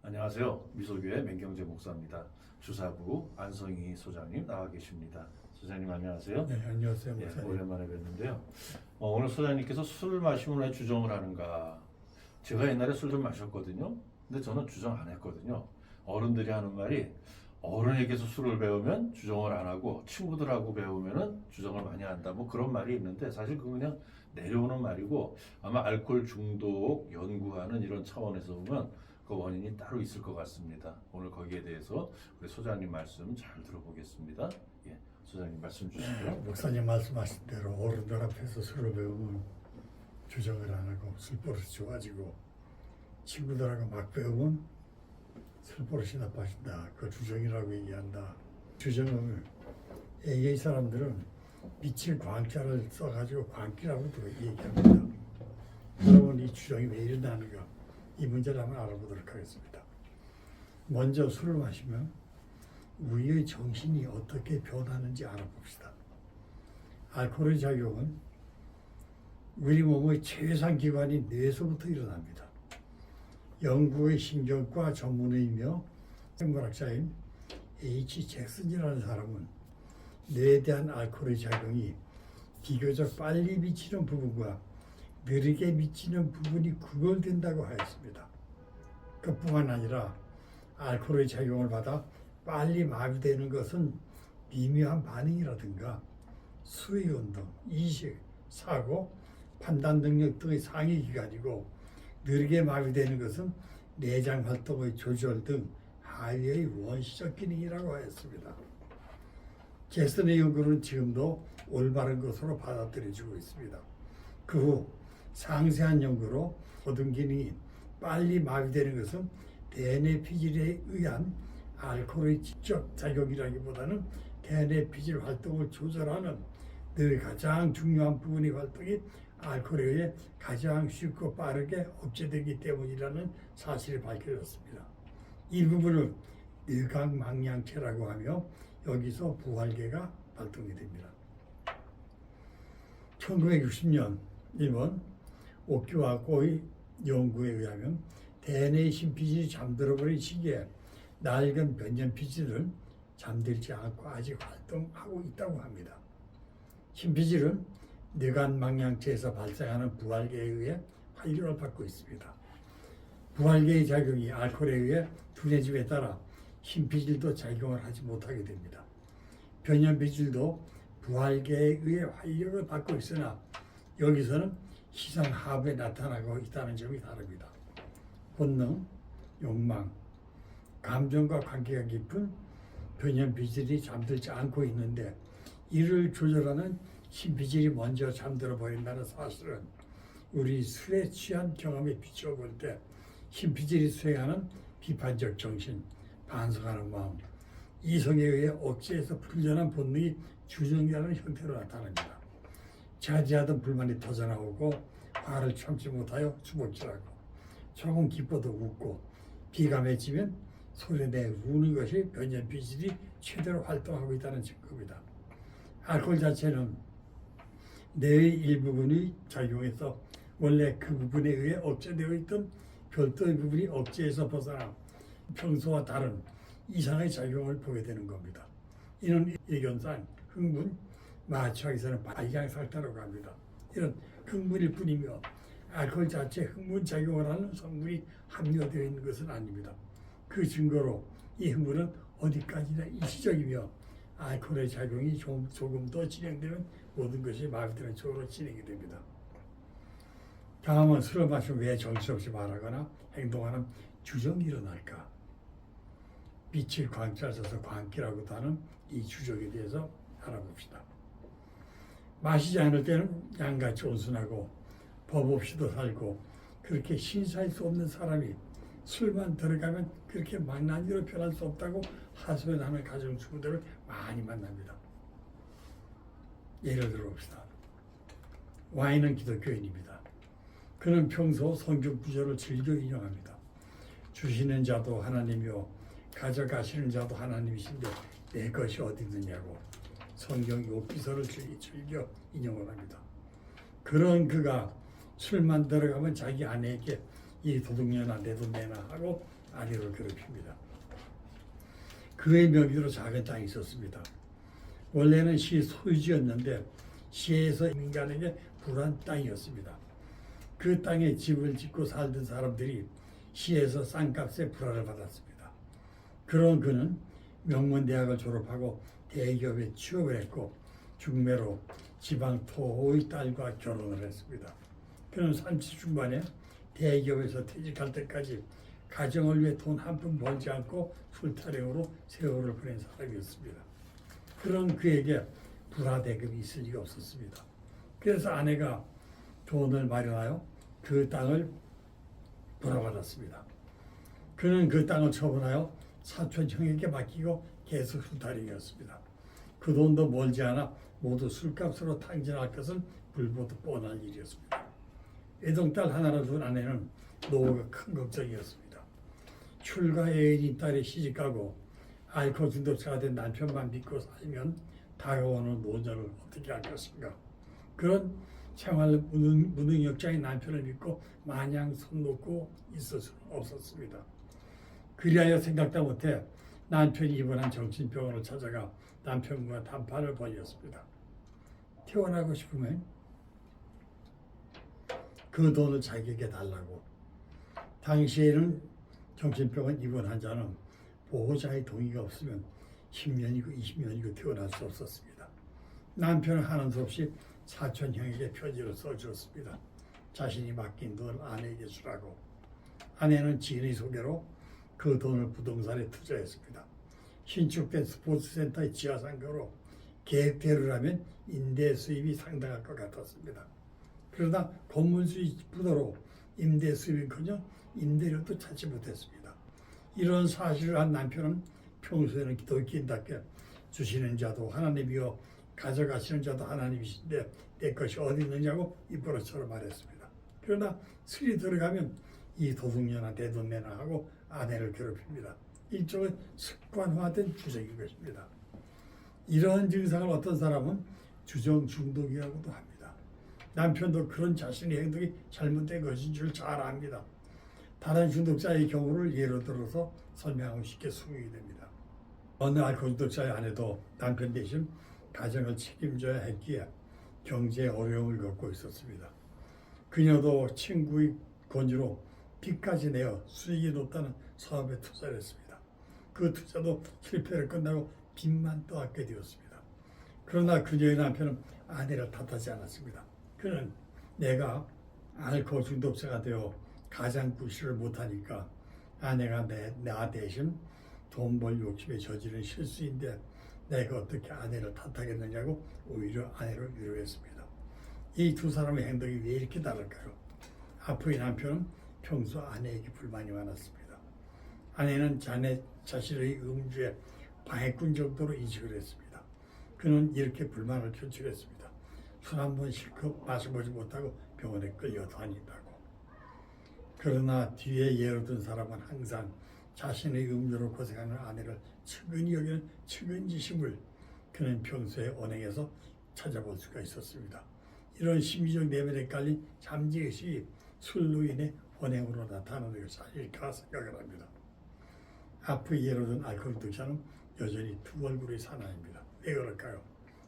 안녕하세요. 미소교회 맹경재 목사입니다. 주사부 안성희 소장님 나와 계십니다. 소장님 안녕하세요. 네, 안녕하세요. 예, 목사님. 오랜만에 뵀는데요. 오늘 소장님께서 술 마시면 왜 주정을 하는가? 제가 옛날에 술 좀 마셨거든요. 근데 저는 주정 안 했거든요. 어른들이 하는 말이 어른에게서 술을 배우면 주정을 안 하고 친구들하고 배우면은 주정을 많이 한다. 뭐 그런 말이 있는데 사실 그건 그냥 내려오는 말이고 아마 알코올 중독 연구하는 이런 차원에서 보면 그 원인이 따로 있을 것 같습니다. 오늘 거기에 대해서 우리 소장님 말씀 잘 들어보겠습니다. 예, 소장님 말씀 주시고요. 목사님 말씀하신 대로 어른들 앞에서 술을 배우면 주정을 안 하고 술버릇이 좋아지고 친구들하고 막 배우면 술버릇이 나빠진다. 그 주정이라고 얘기한다. 주정을 AA 사람들은 미칠 광자를 써가지고 광기라고도 얘기합니다. 여러분 이 주정이 왜 일어나는가? 이 문제를 한번 알아보도록 하겠습니다. 먼저 술을 마시면 우리의 정신이 어떻게 변하는지 알아봅시다. 알코올의 작용은 우리 몸의 최상기관인 뇌에서부터 일어납니다. 영국의 신경과 전문의이며 생물학자인 H. 잭슨이라는 사람은 뇌에 대한 알코올의 작용이 비교적 빨리 미치는 부분과 느리게 미치는 부분이 구별된다고 하였습니다. 그뿐만 아니라 알코올의 작용을 받아 빨리 마비되는 것은 미묘한 반응이라든가 수의운동, 이식, 사고, 판단 능력 등의 상위 기관이고 느리게 마비되는 것은 내장 활동의 조절 등 하위의 원시적 기능이라고 하였습니다. 잭슨의 연구는 지금도 올바른 것으로 받아들여지고 있습니다. 그 후 상세한 연구로 모든 기능이 빨리 마비되는 것은 대뇌 피질에 의한 알코올의 직접 작용이라기보다는 대뇌 피질 활동을 조절하는 뇌의 가장 중요한 부분의 활동이 알코올에 의해 가장 쉽고 빠르게 억제되기 때문이라는 사실이 밝혀졌습니다. 이 부분을 뇌각망량체라고 하며 여기서 부활계가 발동이 됩니다. 1960년 일본 오키와고의 연구에 의하면 대뇌의 심피질이 잠들어버린 시기에 낡은 변연피질은 잠들지 않고 아직 활동하고 있다고 합니다. 심피질은 뇌간망량체에서 발생하는 부활계에 의해 활력을 받고 있습니다. 부활계의 작용이 알코올에 의해 둔해짐에 따라 심피질도 작용을 하지 못하게 됩니다. 변연피질도 부활계에 의해 활력을 받고 있으나 여기서는 시상하부에 나타나고 있다는 점이 다릅니다. 본능, 욕망, 감정과 관계가 깊은 변연피질이 잠들지 않고 있는데 이를 조절하는 심피질이 먼저 잠들어 버린다는 사실은 우리 술에 취한 경험에 비춰볼 때 심피질이 수행하는 비판적 정신, 반성하는 마음, 이성에 의해 억제해서 풀려난 본능이 주정이라는 형태로 나타납니다. 자제하던 불만이 터져나오고 화를 참지 못하여 주먹질하고 조금 기뻐도 웃고 비가 맺히면 소리내 우는 것이 변연피질이 최대로 활동하고 있다는 증거입니다. 알코올 자체는 뇌의 일부분이 작용해서 원래 그 부분에 의해 억제되어 있던 별도의 부분이 억제에서 벗어나 평소와 다른 이상의 작용을 보게 되는 겁니다. 이는 예견상 흥분, 마취하기에서는 발향살타라고 합니다. 이런 흥분일 뿐이며 알코올 자체에 흥분작용을 하는 성분이 함유되어 있는 것은 아닙니다. 그 증거로 이 흥분은 어디까지나 일시적이며 알코올의 작용이 조금 더 진행되면 모든 것이 마비되는 쪽으로 진행이 됩니다. 다음은 술을 마시면 왜 정신없이 말하거나 행동하는 주정이 일어날까? 빛을 광자를 써서 광기라고도 하는 이 주정에 대해서 알아봅시다. 마시지 않을 때는 양같이 온순하고 법 없이도 살고 그렇게 신사할 수 없는 사람이 술만 들어가면 그렇게 망나니로 변할 수 없다고 하소연하는 가정주부들을 많이 만납니다. 예를 들어 봅시다. 와인은 기독교인입니다. 그는 평소 성경 구절을 즐겨 인용합니다. 주시는 자도 하나님이요 가져가시는 자도 하나님이신데 내 것이 어디 있느냐고 성경 욥기서를 즐겨 인용을 합니다. 그런 그가 술만 들어가면 자기 아내에게 이 도둑년아 내 돈 내놔 하고 아내를 괴롭힙니다. 그의 명의로 작은 땅이 있었습니다. 원래는 시 소유지였는데 시에서 민간에게 불한 땅이었습니다. 그 땅에 집을 짓고 살던 사람들이 시에서 싼값에 불화를 받았습니다. 그런 그는 명문대학을 졸업하고 대기업에 취업을 했고 중매로 지방 토호의 딸과 결혼을 했습니다. 그는 30 중반에 대기업에서 퇴직할 때까지 가정을 위해 돈 한 푼 벌지 않고 술타령으로 세월을 보낸 사람이었습니다. 그런 그에게 불화대금이 있을 리가 없었습니다. 그래서 아내가 돈을 마련하여 그 땅을 불화받았습니다. 그는 그 땅을 처분하여 사촌 형에게 맡기고 계속 술타령이었습니다. 그 돈도 멀지 않아 모두 술값으로 탕진할 것은 불보듯 뻔한 일이었습니다. 애동딸 하나를 둔 아내는 노후가 큰 걱정이었습니다. 출가애인인 딸이 시집가고 알코올 중독자가 된 남편만 믿고 살면 다가오는 노년을 어떻게 할 것인가. 그런 생활 무능력자인 남편을 믿고 마냥 손 놓고 있을 수는 없었습니다. 그리하여 생각도 못해 남편이 입원한 정신병원을 찾아가 남편과談判을 벌였습니다. 퇴원하고 싶으면 그 돈을 자기에게 달라고. 당시에는 정신병원 입원 환자는 보호자의 동의가 없으면 10년이고 20년이고 퇴원할 수 없었습니다. 남편은 하는 수 없이 사촌 형에게 편지를 써주었습니다. 자신이 맡긴 돈을 아내에게 주라고. 아내는 지인의 소개로 그 돈을 부동산에 투자했습니다. 신축된 스포츠센터의 지하상가로 계획대로라면 임대 수입이 상당할 것 같았습니다. 그러나 건물 수입 부도로 임대 수입은커녕 임대료도 찾지 못했습니다. 이런 사실을 한 남편은 평소에는 기독교인답게 주시는 자도 하나님이요 가져가시는 자도 하나님이신데 내 것이 어디 있느냐고 입버릇처럼 말했습니다. 그러나 술이 들어가면 이 도둑년아 내 돈 내놔 하고 아내를 괴롭힙니다. 일종의 습관화된 주정인 것입니다. 이러한 증상을 어떤 사람은 주정 중독이라고도 합니다. 남편도 그런 자신의 행동이 잘못된 것인 줄 잘 압니다. 다른 중독자의 경우를 예로 들어서 설명하면 쉽게 수긍이 됩니다. 어느 알코올 중독자의 아내도 남편 대신 가정을 책임져야 했기에 경제에 어려움을 겪고 있었습니다. 그녀도 친구의 권유로 빚까지 내어 수익이 높다는 사업에 투자를 했습니다. 그 투자도 실패를 끝나고 빚만 떠안게 되었습니다. 그러나 그녀의 남편은 아내를 탓하지 않았습니다. 그는 내가 알코올 중독자가 되어 가장 구실을 못하니까 아내가 나 대신 돈 벌 욕심에 저지른 실수인데 내가 어떻게 아내를 탓하겠느냐고 오히려 아내를 위로했습니다. 이 두 사람의 행동이 왜 이렇게 다를까요? 아프의 남편은 평소 아내에게 불만이 많았습니다. 아내는 자신의 음주에 방해꾼 정도로 인식을 했습니다. 그는 이렇게 불만을 표출했습니다. 술 한 번 실컷 마셔보지 못하고 병원에 끌려다닌다고. 그러나 뒤에 예로 든 사람은 항상 자신의 음주로 고생하는 아내를 측은히 여기는 측은지심을 그는 평소에 언행에서 찾아볼 수가 있었습니다. 이런 심리적 내면에 깔린 잠재의식이 술로 인해 언행으로 나타나는 것이 아닐까 생각을 합니다. 앞의 예로 든 알코올 중독자는 여전히 두 얼굴의 사나이입니다. 왜 그럴까요?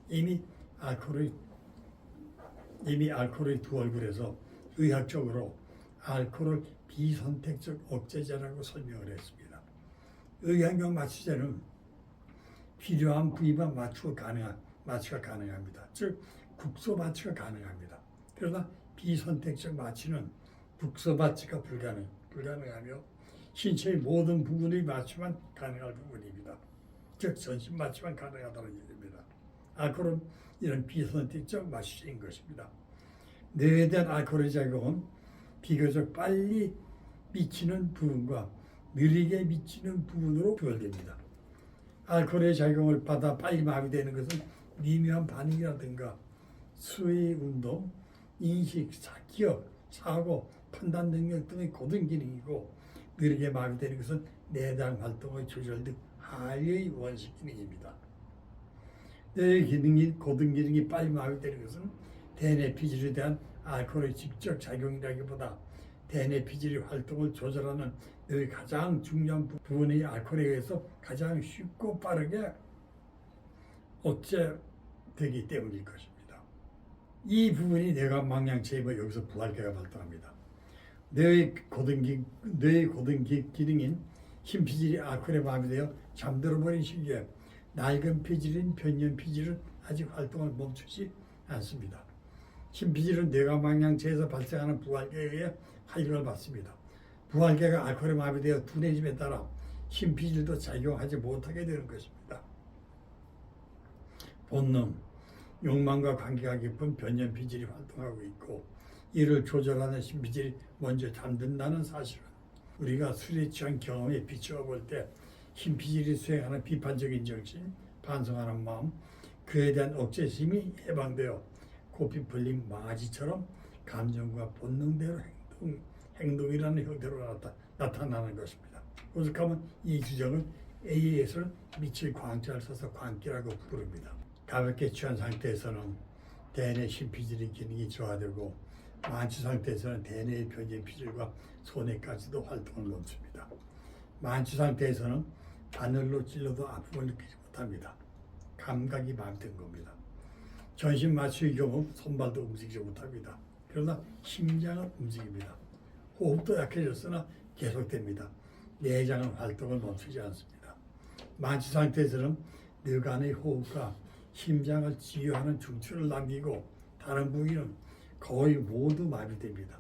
이미 알코올의 두 얼굴에서 의학적으로 알코올을 비선택적 억제제라고 설명을 했습니다. 의학용 마취제는 필요한 부위만 마취가 가능합니다. 즉 국소 마취가 가능합니다. 그러나 비선택적 마취는 국소 마취가 불가능하며 신체의 모든 부분의 마취만 가능할 부분입니다. 즉 전신 마취만 가능하다는 얘기입니다. 알코올은 이런 비선택적 마취제인 것입니다. 뇌에 대한 알코올의 작용은 비교적 빨리 미치는 부분과 느리게 미치는 부분으로 구별됩니다. 알코올의 작용을 받아 빨리 마비되는 것은 미묘한 반응이라든가 수의 운동, 인식, 기억, 사고, 판단 능력 등의 고등 기능이고 느리게 마비되는 것은 내장 활동의 조절 등 하류의 원시 기능입니다. 뇌의 기능이 고등 기능이 빨리 마비되는 것은 대뇌 피질에 대한 알코올의 직접 작용이라기보다 대뇌 피질의 활동을 조절하는 뇌의 가장 중요한 부분의 알코올에 의해서 가장 쉽고 빠르게 억제되기 때문일 것입니다. 이 부분이 뇌관망양체에 여기서 부활계가 발동합니다. 뇌의 고등 기능인 흰피질이 알코올에 마비되어 잠들어버린 시기에 낡은 피질인 변년 피질은 아직 활동을 멈추지 않습니다. 흰피질은 뇌관망양체에서 발생하는 부활계에 의해 활력을 받습니다. 부활계가 알코올에 마비되어 둔해짐에 따라 흰피질도 작용하지 못하게 되는 것입니다. 본능, 욕망과 관계가 깊은 변년 피질이 활동하고 있고 이를 조절하는 흰피질이 먼저 잠든다는 사실은 우리가 술에 취한 경험에 비추어 볼 때 흰피질이 수행하는 비판적인 정신, 반성하는 마음, 그에 대한 억제심이 해방되어 고삐 풀린 망아지처럼 감정과 본능대로 행동이라는 형태로 나타나는 것입니다. 오죽하면 이 주정을 AAS를 밑을 광자를 써서 광기라고 부릅니다. 가볍게 취한 상태에서는 대뇌 흰피질의 기능이 저하되고 만취 상태에서는 대뇌의 변진 피질과 소뇌까지도 활동을 멈춥니다. 만취 상태에서는 바늘로 찔러도 아픔을 느끼지 못합니다. 감각이 마비된 겁니다. 전신 마취의 경우 손발도 움직이지 못합니다. 그러나 심장은 움직입니다. 호흡도 약해졌으나 계속됩니다. 내장은 활동을 멈추지 않습니다. 만취 상태에서는 뇌간의 호흡과 심장을 지휘하는 중추를 남기고 다른 부위는 거의 모두 마비됩니다.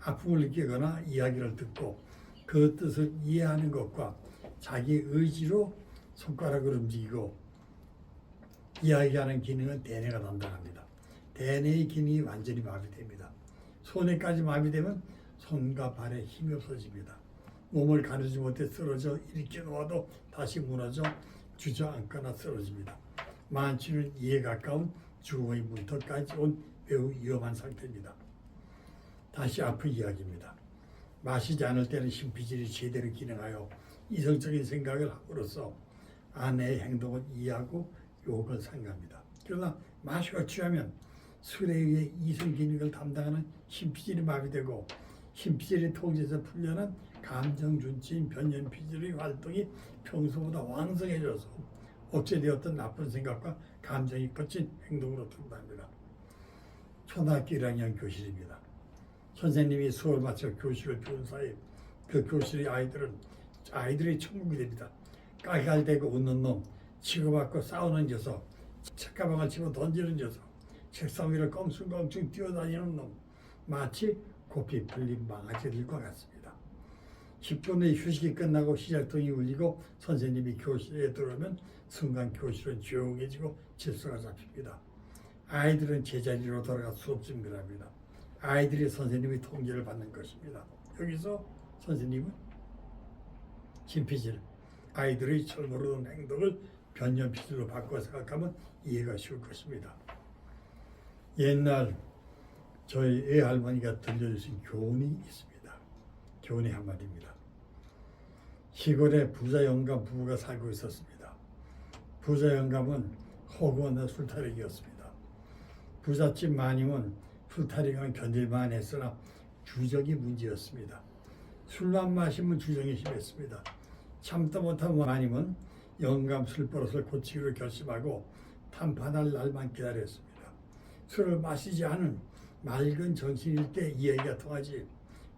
아픔을 느끼거나 이야기를 듣고 그 뜻을 이해하는 것과 자기 의지로 손가락을 움직이고 이야기하는 기능은 대뇌가 담당합니다. 대뇌의 기능이 완전히 마비됩니다. 손에까지 마비되면 손과 발에 힘이 없어집니다. 몸을 가누지 못해 쓰러져 일으켜 놓아도 다시 무너져 주저앉거나 쓰러집니다. 만취는 이에 가까운 죽음의 문턱까지 온 매우 위험한 상태입니다. 다시 앞의 이야기입니다. 마시지 않을 때는 흰피질이 제대로 기능하여 이성적인 생각을 함으로써 아내의 행동을 이해하고 욕을 상기합니다. 그러나 마시고 취하면 술에 의해 이성 기능을 담당하는 흰피질이 마비되고 흰피질의 통제에서 풀려난 감정준치인 변연피질의 활동이 평소보다 왕성해져서 억제되었던 나쁜 생각과 감정이 거친 행동으로 둔답니다. 초등학교 1학년 교실입니다. 선생님이 수업을 마쳐 교실을 비운 사이 그 교실의 아이들의 천국이 됩니다. 깔깔대고 웃는 놈, 치고받고 싸우는 녀석, 책가방을 집어 던지는 녀석, 책상 위를 껑충껑충 뛰어다니는 놈, 마치 고삐 풀린 망아지들과 같습니다. 10분 후에 휴식이 끝나고 시작통이 울리고 선생님이 교실에 들어오면 순간 교실은 조용해지고 질서가 잡힙니다. 아이들은 제자리로 돌아가 수업 준비를 합니다. 아이들이 선생님의 통제를 받는 것입니다. 여기서 선생님은 흰피질, 아이들의 철모르는 행동을 변연피질로 바꿔 생각하면 이해가 쉬울 것입니다. 옛날 저희 애할머니가 들려주신 교훈이 있습니다. 교훈이 한마디입니다. 시골에 부자 영감 부부가 살고 있었습니다. 부자 영감은 허구한 술타령이었습니다. 부잣집 마님은 술타령은 견딜만 했으나 주정이 문제였습니다. 술만 마시면 주정이 심했습니다. 참다 못한 마님은 영감 술버릇을 고치기로 결심하고 탄판할 날만 기다렸습니다. 술을 마시지 않은 맑은 정신일 때 이야기가 통하지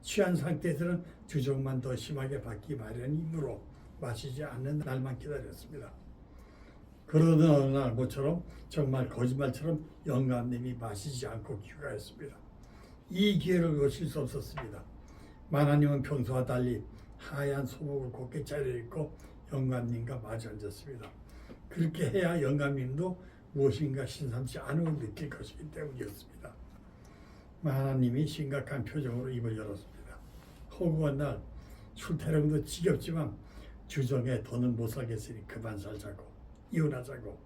취한 상태에서는 주정만 더 심하게 받기 마련이므로 마시지 않는 날만 기다렸습니다. 그러던 어느 날 모처럼 정말 거짓말처럼 영감님이 마시지 않고 귀가했습니다. 이 기회를 놓칠 수 없었습니다. 마나님은 평소와 달리 하얀 소복을 곱게 차려입고 영감님과 마주 앉았습니다. 그렇게 해야 영감님도 무엇인가 신삼치 않음을 느낄 것이기 때문이었습니다. 마나님이 심각한 표정으로 입을 열었습니다. 허구한 날 술타령도 지겹지만 주정에 더는 못 살겠으니 그만 살자고 이혼하자고.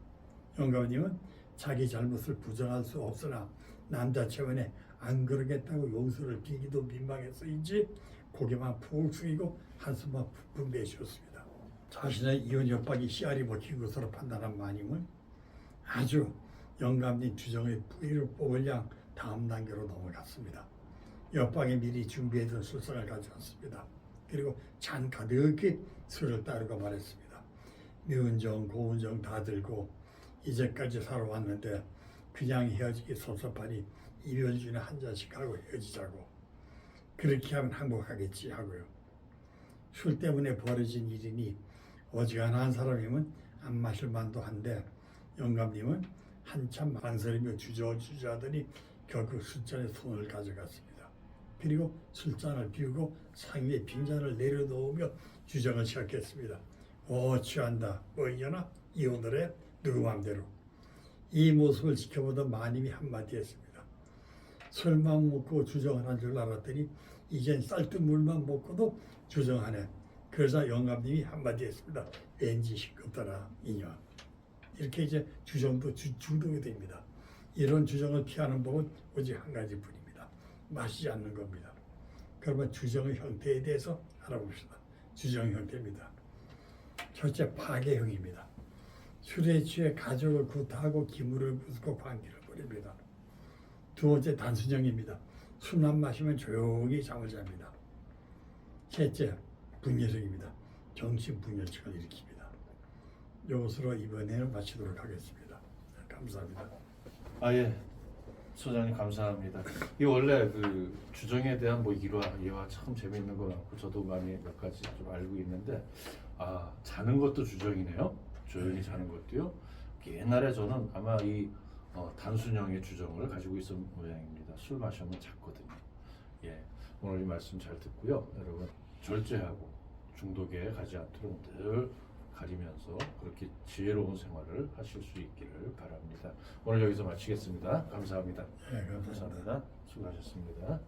영감님은 자기 잘못을 부정할 수 없으나 남자 체면에 안 그러겠다고 용서를 비기도 민망해서인지 고개만 푹 숙이고 한숨만 푹푹 내쉬었습니다. 자신의 이혼 협박이 씨알이 먹힌 것으로 판단한 마님은 아주 영감님 주정의 부위를 뽑을 양 다음 단계로 넘어갔습니다. 옆방에 미리 준비해둔 술상을 가져왔습니다. 그리고 잔 가득히 술을 따르고 말했습니다. 미운정 고운정 다 들고 이제까지 살아왔는데 그냥 헤어지기 섭섭하니 이별주에 한 잔씩 하고 헤어지자고. 그렇게 하면 행복하겠지 하고요. 술 때문에 벌어진 일이니 어지간한 사람이면 안 마실 만도 한데 영감님은 한참 망설이며 주저하더니 결국 술잔에 손을 가져갔습니다. 그리고 술잔을 비우고 상위에 빈잔을 내려놓으며 주정을 시작했습니다. 취한다. 뭐 이겨나? 이 오늘의 누구 맘대로. 이 모습을 지켜보던 마님이 한마디 했습니다. 술만 먹고 주정을 한 줄 알았더니 이젠 쌀뜨물만 먹고도 주정하네. 그러자 영감님이 한마디 했습니다. 왠지 싱겁더라 이년. 이렇게 이제 주정도 중독이 됩니다. 이런 주정을 피하는 법은 오직 한 가지뿐입니다. 마시지 않는 겁니다. 그러면 주정의 형태에 대해서 알아봅시다. 주정 형태입니다. 첫째, 파괴형입니다. 술에 취해 가족을 구타하고 기물을 부수고 관계를 버립니다. 두 번째, 단순형입니다. 술만 마시면 조용히 잠을 잡니다. 셋째, 분열형입니다. 정신분열증을 일으킵니다. 이것으로 이번에는 마치도록 하겠습니다. 감사합니다. 예. 소장님 감사합니다. 이 원래 그 주정에 대한 뭐 예화 참 재미있는 거 많고 저도 많이 몇 가지 좀 알고 있는데 자는 것도 주정이네요. 조용히 자는 것도요. 옛날에 저는 아마 이 단순형의 주정을 가지고 있었던 모양입니다. 술 마시면 잤거든요. 예, 오늘 이 말씀 잘 듣고요. 여러분 절제하고 중독에 가지 않도록 늘 가리면서 그렇게 지혜로운 생활을 하실 수 있기를 바랍니다. 오늘 여기서 마치겠습니다. 감사합니다. 네, 감사합니다. 수고하셨습니다.